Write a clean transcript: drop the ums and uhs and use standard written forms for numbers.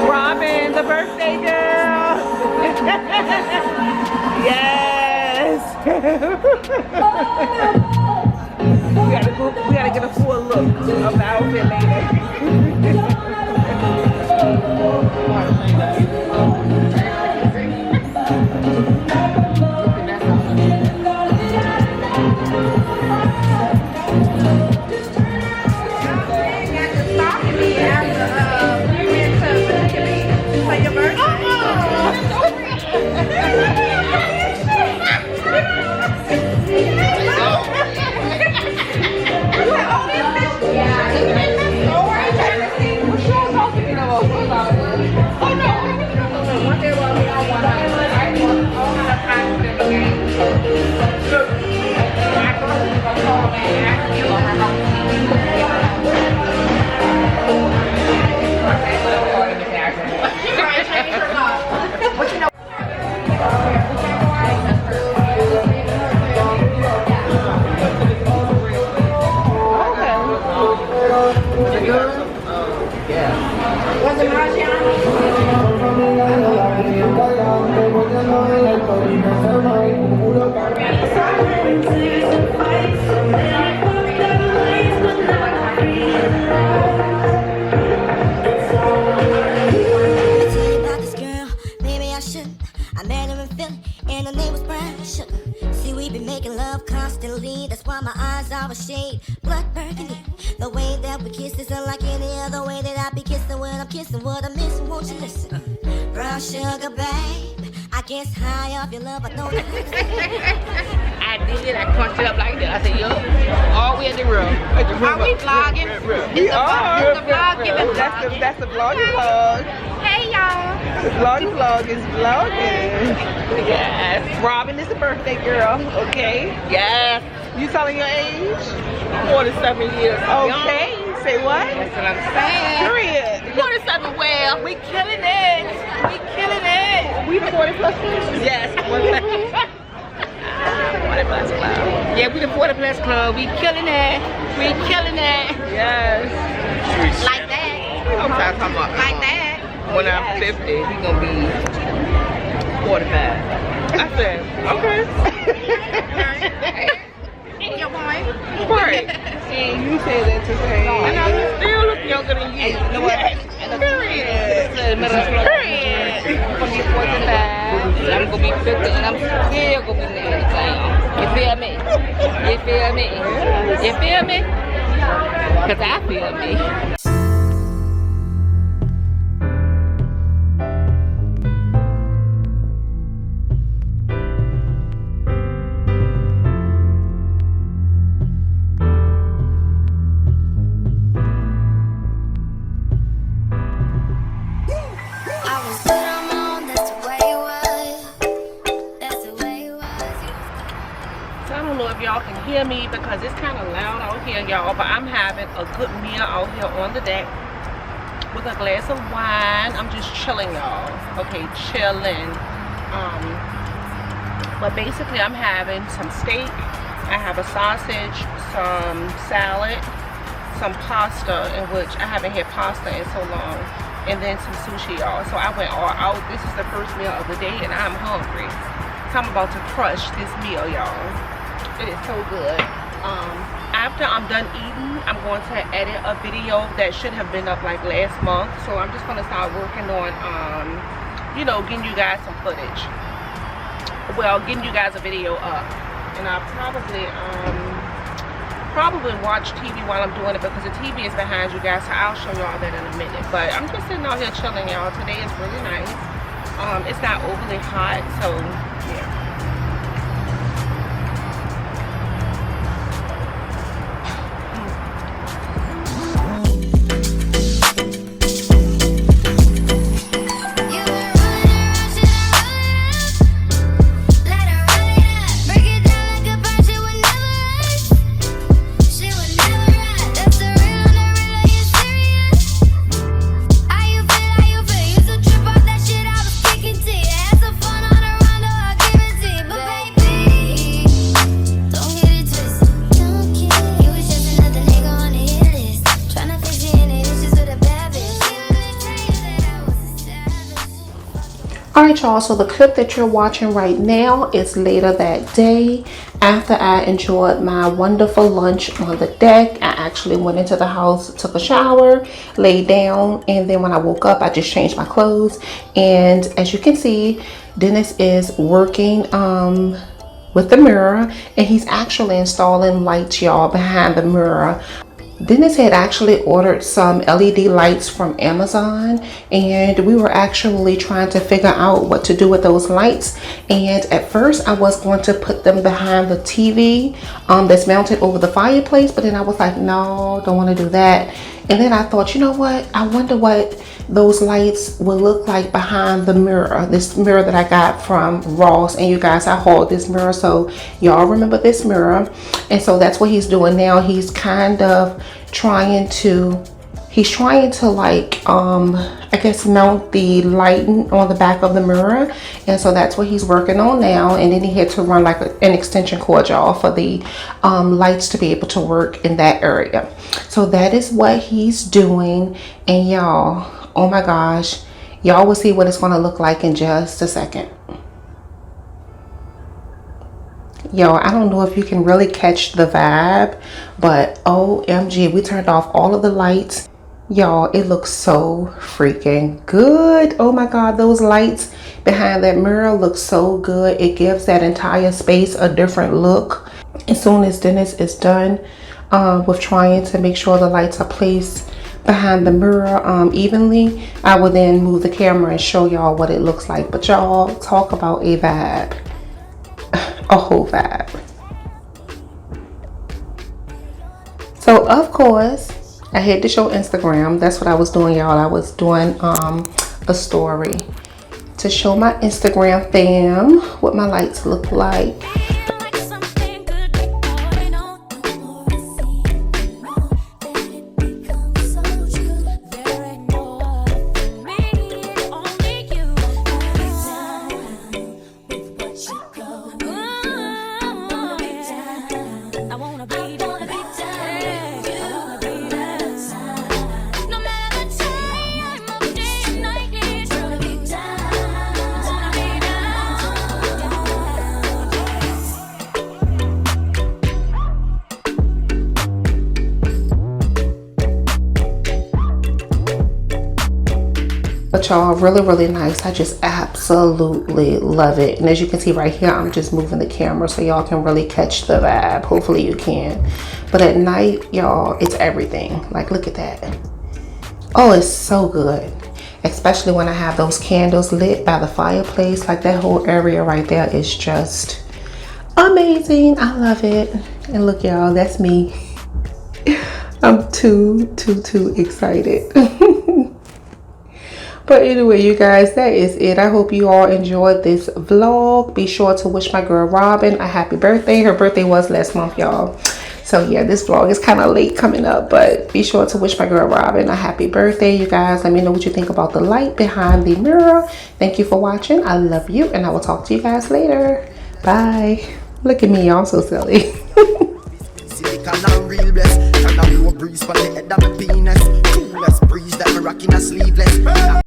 Robin, the birthday girl. Yes. we gotta get a full look of the outfit later. I crunched it up like that. I said, yo, all we in the room. Are we vlogging? We are. That's the vlogging vlog. Hey, y'all. The vlogging vlog is vlogging. Yes. Robin is a birthday girl, okay? Yes. You telling your age? 47 years. Okay. Say what? That's what I'm saying. Period. 47, well, we killing it. We killing it. We 40 plus? Yes. 40 plus club. Yeah, we the 40 plus club. We killing it. We killing it. Yes. Like that. I'm talking about like that. When I'm 50, he's gonna be 45. I said, okay. Your boy. Right. And you said that to say. And I still look younger than you. You know what? Period. I'm gonna be 45. I'm gonna be 50 and I'm still gonna be married. You feel me? You feel me? You feel me? Cause I feel me. Hear me because it's kind of loud out here, y'all, but I'm having a good meal out here on the deck with a glass of wine. I'm just chilling, y'all. Okay, chilling. But basically I'm having some steak, I have a sausage, some salad, some pasta, in which I haven't had pasta in so long, and then some sushi, y'all. So I went all out. This is the first meal of the day and I'm hungry, so I'm about to crush this meal, y'all. It is so good. After I'm done eating, I'm going to edit a video that should have been up like last month. So I'm just going to start working on, you know, getting you guys some footage. Well, getting you guys a video up. And I'll probably watch TV while I'm doing it because the TV is behind you guys. So I'll show y'all that in a minute. But I'm just sitting out here chilling, y'all. Today is really nice. It's not overly hot, so yeah. Fun on a rondo, I'll give it Alright y'all, so the clip that you're watching right now is later that day after I enjoyed my wonderful lunch on the deck. I actually went into the house, took a shower, laid down, and then when I woke up I just changed my clothes. And as you can see, Dennis is working with the mirror, and he's actually installing lights, y'all, behind the mirror. Dennis had actually ordered some LED lights from Amazon, and we were actually trying to figure out what to do with those lights. And at first I was going to put them behind the TV that's mounted over the fireplace, but then I was like, no, don't want to do that. And then I thought, you know what, I wonder what those lights will look like behind the mirror, this mirror that I got from Ross. And you guys, I hauled this mirror, so y'all remember this mirror. And so that's what he's doing now. He's kind of trying to like I guess mount the lighting on the back of the mirror, and so that's what he's working on now. And then he had to run like an extension cord, y'all, for the lights to be able to work in that area. So that is what he's doing. And y'all, oh my gosh, y'all will see what it's going to look like in just a second. Yo, I don't know if you can really catch the vibe, but OMG, we turned off all of the lights. Y'all, it looks so freaking good. Oh my God, those lights behind that mirror look so good. It gives that entire space a different look. As soon as Dennis is done with trying to make sure the lights are placed behind the mirror evenly, I will then move the camera and show y'all what it looks like. But y'all, talk about a vibe. A whole vibe. So of course I had to show Instagram. That's what I was doing, y'all. I was doing a story to show my Instagram fam what my lights look like. But y'all, really nice. I just absolutely love it. And as you can see right here, I'm just moving the camera so y'all can really catch the vibe. Hopefully you can. But at night, y'all, it's everything. Like, look at that. Oh, it's so good. Especially when I have those candles lit by the fireplace. Like, that whole area right there is just amazing. I love it. And look, y'all, that's me. I'm too excited. But anyway, you guys, that is it. I hope you all enjoyed this vlog. Be sure to wish my girl Robin a happy birthday. Her birthday was last month, y'all. So yeah, this vlog is kind of late coming up, but be sure to wish my girl Robin a happy birthday. You guys, let me know what you think about the light behind the mirror. Thank you for watching. I love you, and I will talk to you guys later. Bye. Look at me, y'all, so silly. Breeze for the head of my penis. Coolest breeze that me rocking a sleeveless.